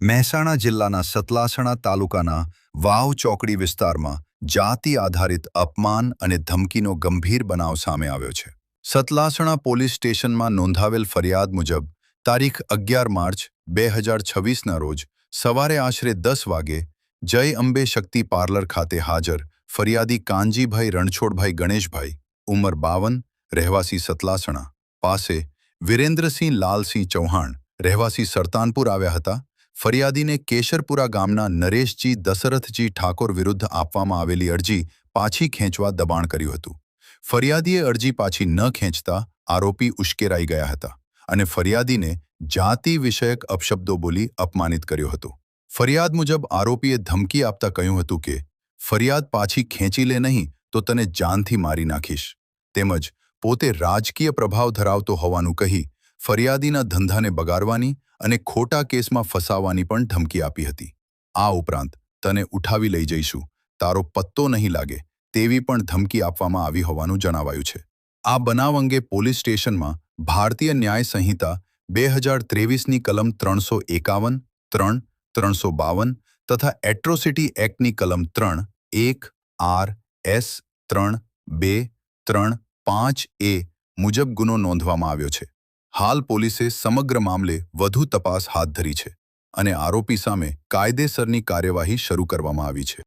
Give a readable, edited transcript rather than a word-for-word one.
મહેસાણા જિલ્લાના સતલાસણા તાલુકાના વાવ ચોકડી વિસ્તારમાં જાતિ આધારિત અપમાન અને ધમકીનો ગંભીર બનાવ સામે આવ્યો છે. સતલાસણા પોલીસ સ્ટેશનમાં નોંધાવેલ ફરિયાદ મુજબ તારીખ 11 માર્ચ 2026ના રોજ સવારે આશરે 10 વાગે જય અંબે શક્તિ પાર્લર ખાતે હાજર ફરિયાદી કાનજીભાઈ રણછોડભાઈ ગણેશભાઈ ઉંમર 52 રહેવાસી સતલાસણા પાસે વિરેન્દ્રસિંહ લાલસિંહ ચૌહાણ રહેવાસી સરતાનપુર આવ્યા હતા. ફરિયાદીને કેશરપુરા ગામના નરેશજી દશરથજી ઠાકોર વિરુદ્ધ આપવામાં આવેલી અરજી પાછી ખેંચવા દબાણ કર્યું હતું. ફરિયાદીએ અરજી પાછી ન ખેંચતા આરોપી ઉશ્કેરાઈ ગયા હતા અને ફરિયાદીને જાતિ વિષયક અપશબ્દો બોલી અપમાનિત કર્યો હતો. ફરિયાદ મુજબ આરોપીએ ધમકી આપતા કહ્યું હતું કે ફરિયાદ પાછી ખેંચી લે નહીં તો તને જાનથી મારી નાખીશ, તેમજ પોતે રાજકીય પ્રભાવ ધરાવતો હોવાનું કહી ફરિયાદીના ધંધાને બગાડવાની અને ખોટા કેસમાં ફસાવવાની પણ ધમકી આપી હતી. આ ઉપરાંત તને ઉઠાવી લઈ જઈશું, તારો પત્તો નહીં લાગે તેવી પણ ધમકી આપવામાં આવી હોવાનું જણાવાયું છે. આ બનાવ અંગે પોલીસ સ્ટેશનમાં ભારતીય ન્યાય સંહિતા 2023ની કલમ 351, 3, 352 તથા એટ્રોસિટી એક્ટની કલમ 3, 1, R, S, 3, 2, 3, 5A મુજબ ગુનો નોંધવામાં આવ્યો છે. હાલ પોલીસે સમગ્ર મામલે વધુ તપાસ હાથ ધરી છે અને આરોપી સામે કાયદેસરની કાર્યવાહી શરૂ કરવામાં આવી છે.